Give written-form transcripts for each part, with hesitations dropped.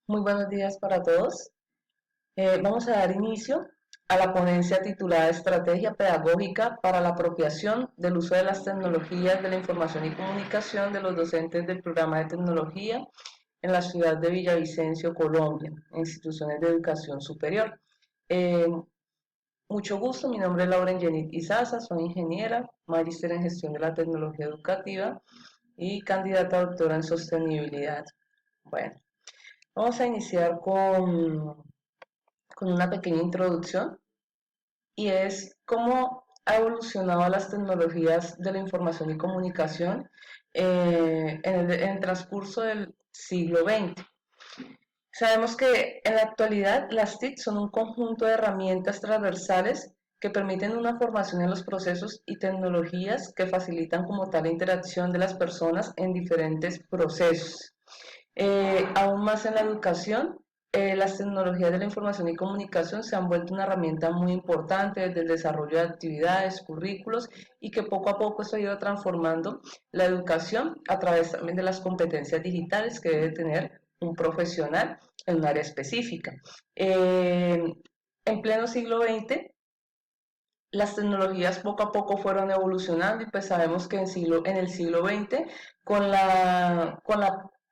Muy buenos días para todos. Vamos a dar inicio a la ponencia titulada Estrategia Pedagógica para la apropiación del uso de las tecnologías de la información y comunicación de los docentes del programa de tecnología en la ciudad de Villavicencio, Colombia, instituciones de educación superior. Eh, Mucho gusto, mi nombre es Lauren Jenit Izaza, soy ingeniera, magíster en gestión de la tecnología educativa y candidata a doctora en sostenibilidad. Bueno, vamos a iniciar con una pequeña introducción y es cómo ha evolucionado las tecnologías de la información y comunicación en el transcurso del siglo XX. Sabemos que en la actualidad las TIC son un conjunto de herramientas transversales que permiten una formación en los procesos y tecnologías que facilitan como tal la interacción de las personas en diferentes procesos. Aún más en la educación, las tecnologías de la información y comunicación se han vuelto una herramienta muy importante desde el desarrollo de actividades, currículos y que poco a poco se ha ido transformando la educación a través también de las competencias digitales que debe tener un profesional en un área específica. En pleno siglo XX, las tecnologías poco a poco fueron evolucionando y pues sabemos que en el siglo XX, con la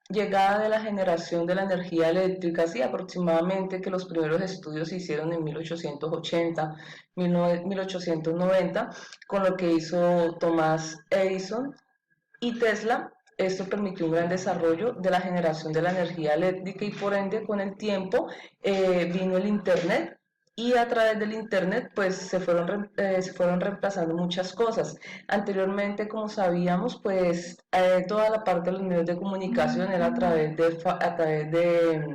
llegada de la generación de la energía eléctrica, sí, aproximadamente que los primeros estudios se hicieron en 1880, 1890, con lo que hizo Thomas Edison y Tesla. Esto permitió un gran desarrollo de la generación de la energía eléctrica y por ende con el tiempo vino el Internet y a través del Internet pues se fueron reemplazando muchas cosas. Anteriormente, como sabíamos, pues toda la parte de los medios de comunicación era a través de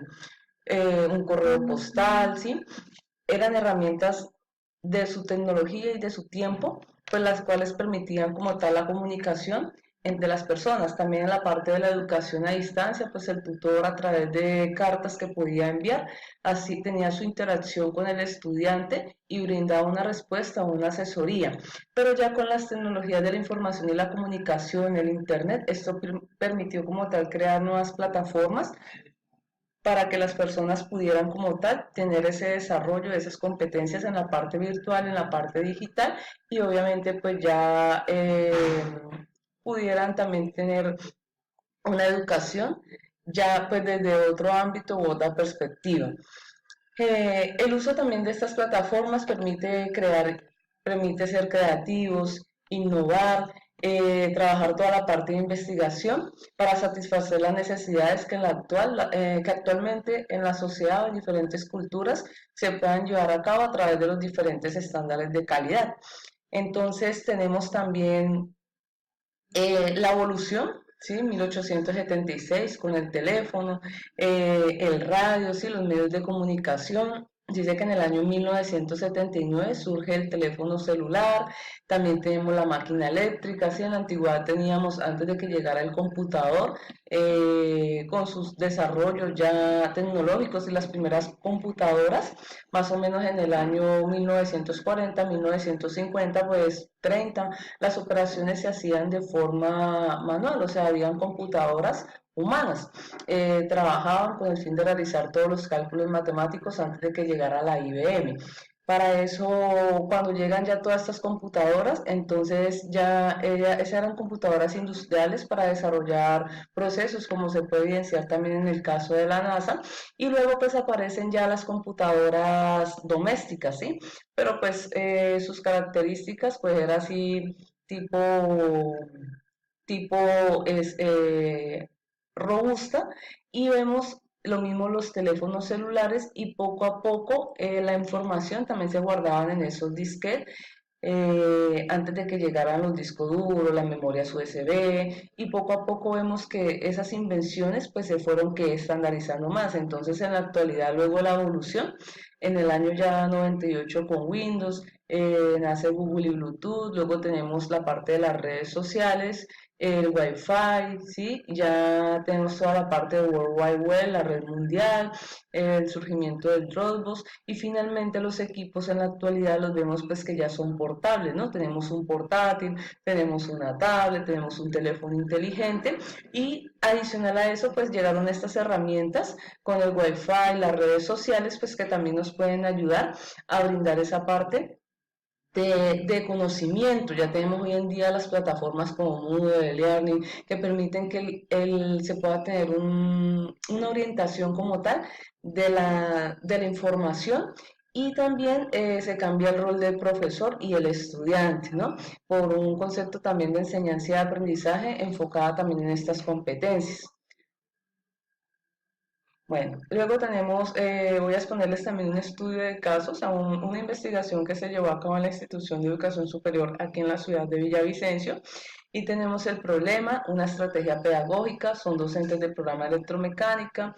un correo postal, ¿sí? Eran herramientas de su tecnología y de su tiempo, pues las cuales permitían como tal la comunicación entre las personas. También en la parte de la educación a distancia, pues el tutor a través de cartas que podía enviar, así tenía su interacción con el estudiante y brindaba una respuesta o una asesoría. Pero ya con las tecnologías de la información y la comunicación, el Internet, esto permitió como tal crear nuevas plataformas para que las personas pudieran como tal tener ese desarrollo, esas competencias en la parte virtual, en la parte digital y obviamente pues ya pudieran también tener una educación ya pues desde otro ámbito u otra perspectiva. El uso también de estas plataformas permite ser creativos, innovar, trabajar toda la parte de investigación para satisfacer las necesidades que actualmente en la sociedad o en diferentes culturas se puedan llevar a cabo a través de los diferentes estándares de calidad. Entonces tenemos también la evolución, ¿sí? 1876 con el teléfono, el radio, ¿sí? Los medios de comunicación. Dice que en el año 1979 surge el teléfono celular, también tenemos la máquina eléctrica, ¿sí? En la antigüedad teníamos, antes de que llegara el computador, con sus desarrollos ya tecnológicos y las primeras computadoras, más o menos en el año 1940, 1950, pues 30, las operaciones se hacían de forma manual, o sea, habían computadoras humanas, trabajaban con el fin de realizar todos los cálculos matemáticos antes de que llegara la IBM. Para eso, cuando llegan ya todas estas computadoras, entonces esas eran computadoras industriales para desarrollar procesos, como se puede evidenciar también en el caso de la NASA, y luego pues aparecen ya las computadoras domésticas, ¿sí? Pero pues sus características pues era así tipo, tipo es, robusta y vemos lo mismo los teléfonos celulares y poco a poco la información también se guardaban en esos disquetes antes de que llegaran los discos duros, las memorias USB y poco a poco vemos que esas invenciones pues se fueron que estandarizando más. Entonces en la actualidad luego la evolución, en el año ya 98 con Windows, nace Google y Bluetooth, luego tenemos la parte de las redes sociales, el Wi-Fi, ¿sí? Ya tenemos toda la parte de World Wide Web, la red mundial, el surgimiento del Dropbox y finalmente los equipos en la actualidad los vemos pues que ya son portables, ¿no? Tenemos un portátil, tenemos una tablet, tenemos un teléfono inteligente y adicional a eso pues llegaron estas herramientas con el Wi-Fi, las redes sociales pues que también nos pueden ayudar a brindar esa parte de conocimiento. Ya tenemos hoy en día las plataformas como Moodle, Learning, que permiten que se pueda tener una orientación como tal de la información y también se cambia el rol del profesor y el estudiante, ¿no? Por un concepto también de enseñanza y aprendizaje enfocada también en estas competencias. Bueno, luego tenemos, voy a exponerles también un estudio de casos, o sea, una investigación que se llevó a cabo en la institución de educación superior aquí en la ciudad de Villavicencio. Y tenemos el problema, una estrategia pedagógica, son docentes del programa de electromecánica,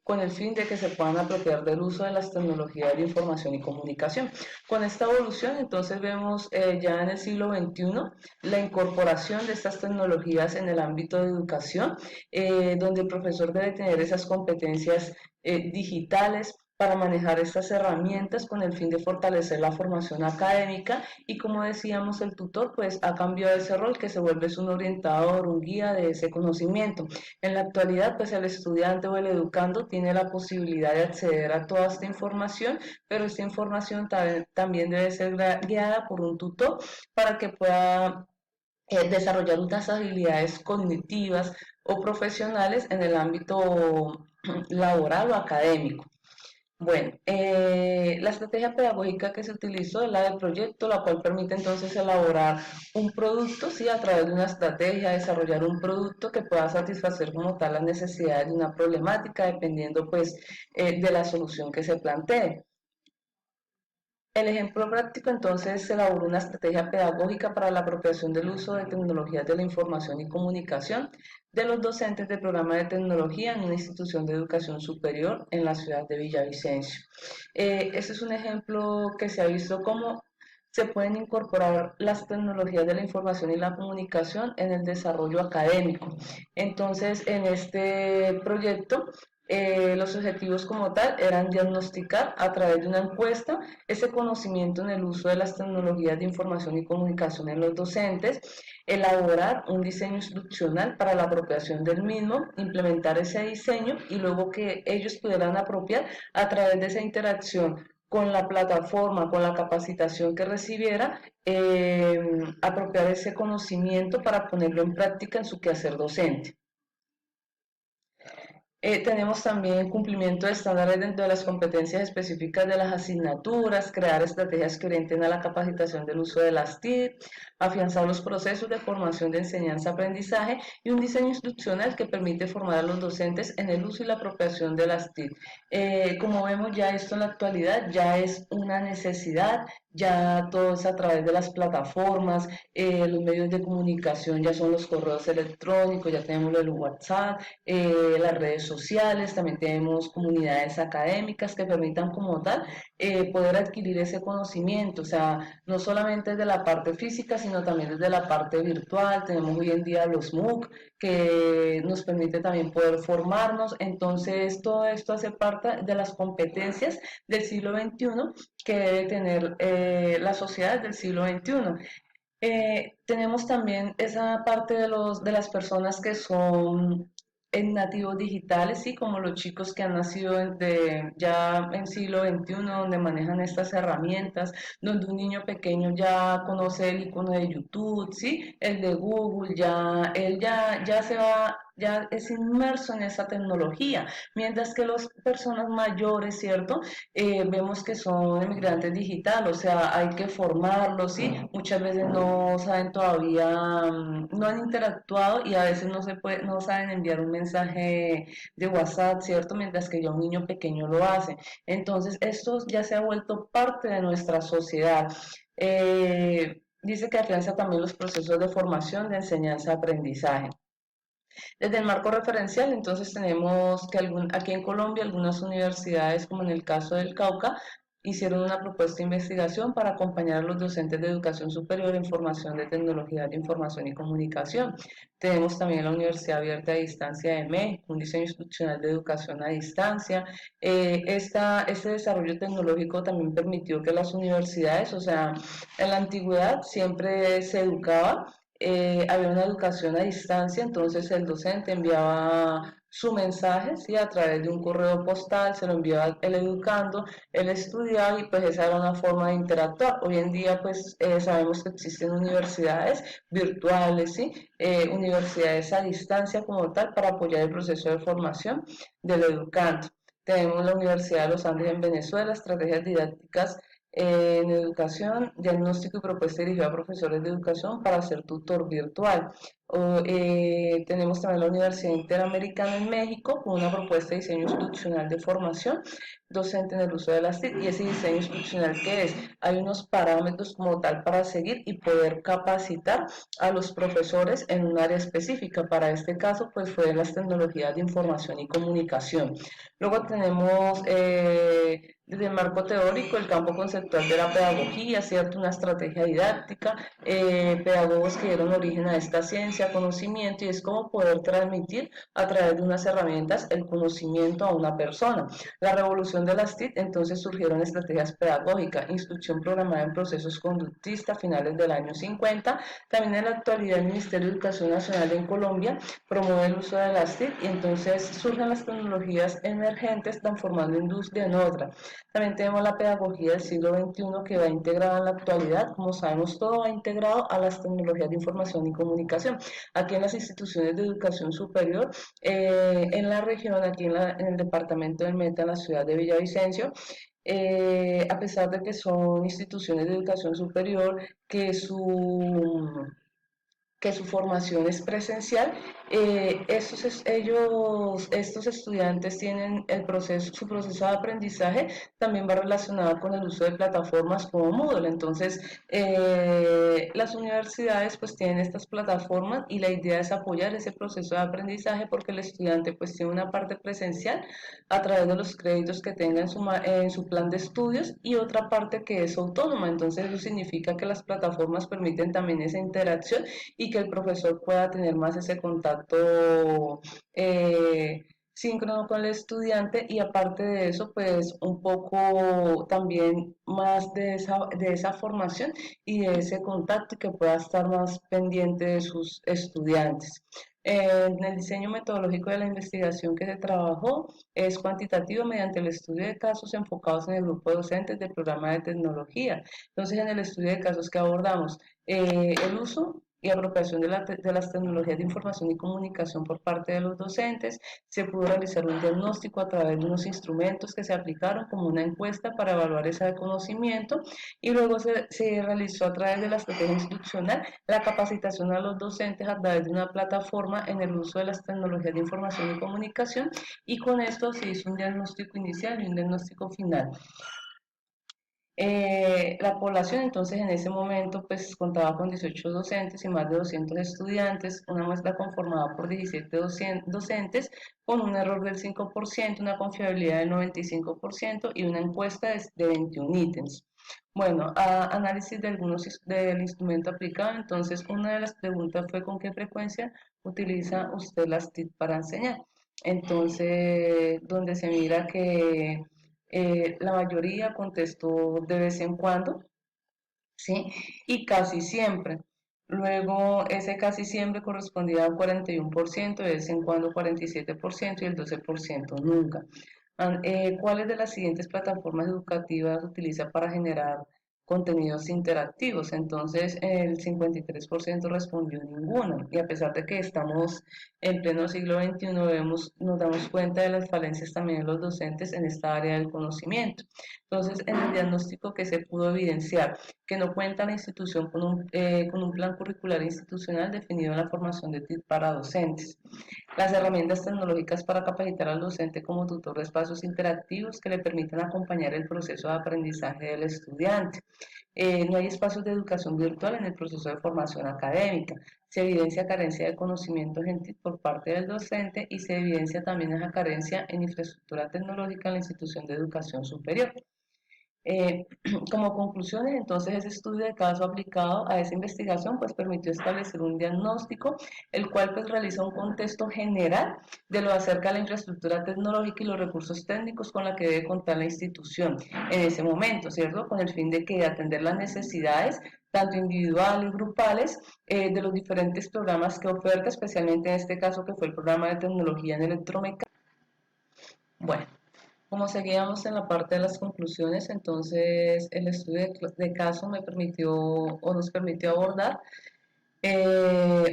con el fin de que se puedan apropiar del uso de las tecnologías de información y comunicación. Con esta evolución, entonces vemos ya en el siglo XXI la incorporación de estas tecnologías en el ámbito de educación, donde el profesor debe tener esas competencias digitales para manejar estas herramientas con el fin de fortalecer la formación académica y como decíamos el tutor pues ha cambiado ese rol que se vuelve un orientador, un guía de ese conocimiento. En la actualidad pues el estudiante o el educando tiene la posibilidad de acceder a toda esta información, pero esta información también debe ser guiada por un tutor para que pueda desarrollar unas habilidades cognitivas o profesionales en el ámbito laboral o académico. Bueno, la estrategia pedagógica que se utilizó es la del proyecto, la cual permite entonces elaborar un producto, sí, a través de una estrategia, desarrollar un producto que pueda satisfacer como tal las necesidades de una problemática, dependiendo pues de la solución que se plantee. El ejemplo práctico entonces se elaboró una estrategia pedagógica para la apropiación del uso de tecnologías de la información y comunicación de los docentes del programa de tecnología en una institución de educación superior en la ciudad de Villavicencio. Este es un ejemplo que se ha visto cómo se pueden incorporar las tecnologías de la información y la comunicación en el desarrollo académico. Entonces, en este proyecto, los objetivos como tal eran diagnosticar a través de una encuesta ese conocimiento en el uso de las tecnologías de información y comunicación en los docentes, elaborar un diseño instruccional para la apropiación del mismo, implementar ese diseño y luego que ellos pudieran apropiar a través de esa interacción con la plataforma, con la capacitación que recibiera, apropiar ese conocimiento para ponerlo en práctica en su quehacer docente. Tenemos también cumplimiento de estándares dentro de las competencias específicas de las asignaturas, crear estrategias que orienten a la capacitación del uso de las TIC, afianzar los procesos de formación de enseñanza-aprendizaje y un diseño instruccional que permite formar a los docentes en el uso y la apropiación de las TIC. Como vemos ya esto en la actualidad ya es una necesidad, ya todo es a través de las plataformas, los medios de comunicación ya son los correos electrónicos, ya tenemos el WhatsApp, las redes sociales, también tenemos comunidades académicas que permitan como tal poder adquirir ese conocimiento, o sea, no solamente desde la parte física, sino también desde la parte virtual, tenemos hoy en día los MOOC que nos permite también poder formarnos, entonces todo esto hace parte de las competencias del siglo XXI que debe tener la sociedad del siglo XXI. Tenemos también esa parte de las personas que son en nativos digitales, sí, como los chicos que han nacido ya en siglo XXI, donde manejan estas herramientas, donde un niño pequeño ya conoce el icono de YouTube, sí, el de Google, él ya se va, ya es inmerso en esa tecnología, mientras que las personas mayores, ¿cierto? Vemos que son emigrantes digitales, o sea, hay que formarlos, ¿sí? Muchas veces no saben todavía, no han interactuado y a veces no saben enviar un mensaje de WhatsApp, ¿cierto? Mientras que ya un niño pequeño lo hace. Entonces, esto ya se ha vuelto parte de nuestra sociedad. Dice que afianza también los procesos de formación, de enseñanza-aprendizaje. Desde el marco referencial, entonces tenemos que aquí en Colombia algunas universidades, como en el caso del Cauca, hicieron una propuesta de investigación para acompañar a los docentes de educación superior en formación de tecnologías de información y comunicación. Tenemos también la Universidad Abierta a Distancia de México, un diseño institucional de educación a distancia. Este desarrollo tecnológico también permitió que las universidades, o sea, en la antigüedad siempre se educaba, había una educación a distancia, entonces el docente enviaba su mensaje, ¿sí? A través de un correo postal, se lo enviaba el educando, el estudiaba y pues esa era una forma de interactuar. Hoy en día pues sabemos que existen universidades virtuales, ¿sí? Universidades a distancia como tal para apoyar el proceso de formación del educando. Tenemos la Universidad de los Andes en Venezuela, estrategias didácticas en educación, diagnóstico y propuesta dirigida a profesores de educación para ser tutor virtual. Tenemos también la Universidad Interamericana en México con una propuesta de diseño institucional de formación docente en el uso de las TIC. Y ese diseño institucional, ¿qué es? Hay unos parámetros como tal para seguir y poder capacitar a los profesores en un área específica. Para este caso, pues fue las tecnologías de información y comunicación. Luego tenemos desde el marco teórico, el campo conceptual de la pedagogía, ¿cierto? Una estrategia didáctica, pedagogos que dieron origen a esta ciencia, conocimiento, y es como poder transmitir a través de unas herramientas el conocimiento a una persona. La revolución de las TIC, entonces surgieron estrategias pedagógicas, instrucción programada en procesos conductistas a finales del año 50. También en la actualidad el Ministerio de Educación Nacional en Colombia promueve el uso de las TIC y entonces surgen las tecnologías emergentes transformando industria en otra. También tenemos la pedagogía del siglo XXI que va integrada en la actualidad, como sabemos todo va integrado a las tecnologías de información y comunicación. Aquí en las instituciones de educación superior, en la región, aquí en el departamento del Meta, en la ciudad de Villavicencio, a pesar de que son instituciones de educación superior, que su formación es presencial, estos estudiantes tienen su proceso de aprendizaje también va relacionado con el uso de plataformas como Moodle. Entonces, las universidades pues tienen estas plataformas y la idea es apoyar ese proceso de aprendizaje porque el estudiante pues tiene una parte presencial a través de los créditos que tenga en su plan de estudios y otra parte que es autónoma. Entonces, eso significa que las plataformas permiten también esa interacción y que el profesor pueda tener más ese contacto síncrono con el estudiante y aparte de eso, pues un poco también más de esa formación y de ese contacto que pueda estar más pendiente de sus estudiantes. En el diseño metodológico de la investigación que se trabajó es cuantitativo mediante el estudio de casos enfocados en el grupo de docentes del programa de tecnología. Entonces, en el estudio de casos que abordamos, el uso y apropiación de las tecnologías de información y comunicación por parte de los docentes. Se pudo realizar un diagnóstico a través de unos instrumentos que se aplicaron como una encuesta para evaluar ese conocimiento y luego se realizó a través de la estrategia institucional la capacitación a los docentes a través de una plataforma en el uso de las tecnologías de información y comunicación y con esto se hizo un diagnóstico inicial y un diagnóstico final. La población entonces en ese momento pues contaba con 18 docentes y más de 200 estudiantes, una muestra conformada por 17 docentes con un error del 5%, una confiabilidad del 95% y una encuesta de 21 ítems. Bueno, análisis de del instrumento aplicado, entonces una de las preguntas fue ¿con qué frecuencia utiliza usted las TIC para enseñar? Entonces, donde se mira que la mayoría contestó de vez en cuando, ¿sí? Y casi siempre. Luego, ese casi siempre correspondía al 41%, de vez en cuando 47% y el 12% nunca. ¿Cuáles de las siguientes plataformas educativas utiliza para generar contenidos interactivos? Entonces, el 53% respondió ninguna. Y a pesar de que estamos en pleno siglo XXI, nos damos cuenta de las falencias también de los docentes en esta área del conocimiento. Entonces, en el diagnóstico que se pudo evidenciar, que no cuenta la institución con un plan curricular institucional definido en la formación de TIC para docentes. Las herramientas tecnológicas para capacitar al docente como tutor de espacios interactivos que le permitan acompañar el proceso de aprendizaje del estudiante. No hay espacios de educación virtual en el proceso de formación académica. Se evidencia carencia de conocimientos en TIC por parte del docente y se evidencia también esa carencia en infraestructura tecnológica en la institución de educación superior. Como conclusiones, entonces, ese estudio de caso aplicado a esa investigación pues permitió establecer un diagnóstico, el cual pues realiza un contexto general de lo acerca de la infraestructura tecnológica y los recursos técnicos con la que debe contar la institución en ese momento, ¿cierto? Con el fin de que atender las necesidades tanto individuales, grupales, de los diferentes programas que oferta, especialmente en este caso que fue el programa de tecnología en electromecánica. Bueno, como seguíamos en la parte de las conclusiones, entonces el estudio de caso me permitió o nos permitió abordar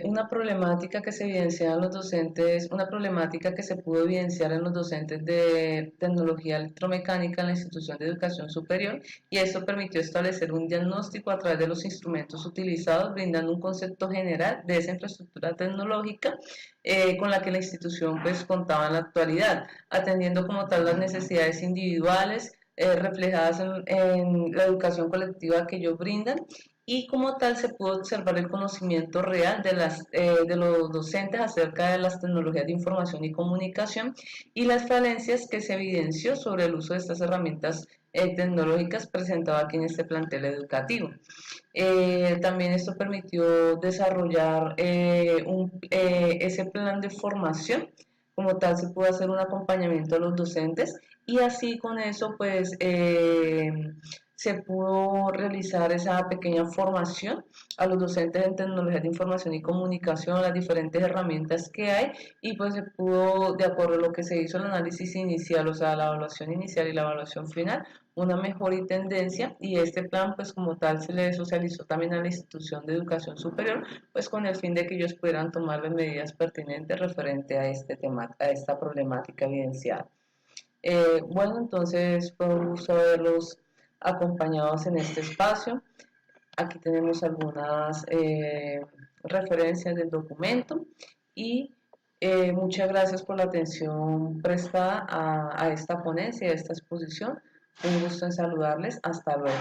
una problemática que se evidencia en los docentes, una problemática que se pudo evidenciar en los docentes de tecnología electromecánica en la institución de educación superior, y esto permitió establecer un diagnóstico a través de los instrumentos utilizados, brindando un concepto general de esa infraestructura tecnológica con la que la institución pues contaba en la actualidad, atendiendo como tal las necesidades individuales reflejadas en la educación colectiva que ellos brindan, y como tal se pudo observar el conocimiento real de los docentes acerca de las tecnologías de información y comunicación y las falencias que se evidenció sobre el uso de estas herramientas tecnológicas presentado aquí en este plantel educativo. También esto permitió desarrollar ese plan de formación. Como tal, se pudo hacer un acompañamiento a los docentes y así con eso, pues, se pudo realizar esa pequeña formación a los docentes en tecnologías de información y comunicación, las diferentes herramientas que hay, y pues se pudo, de acuerdo a lo que se hizo el análisis inicial, o sea, la evaluación inicial y la evaluación final, una mejor y tendencia, y este plan pues como tal se le socializó también a la institución de educación superior, pues con el fin de que ellos pudieran tomar las medidas pertinentes referente a este tema, a esta problemática evidenciada. Bueno, entonces fue un gusto haberlos acompañados en este espacio. Aquí tenemos algunas referencias del documento y muchas gracias por la atención prestada a esta ponencia, a esta exposición. Un gusto en saludarles. Hasta luego.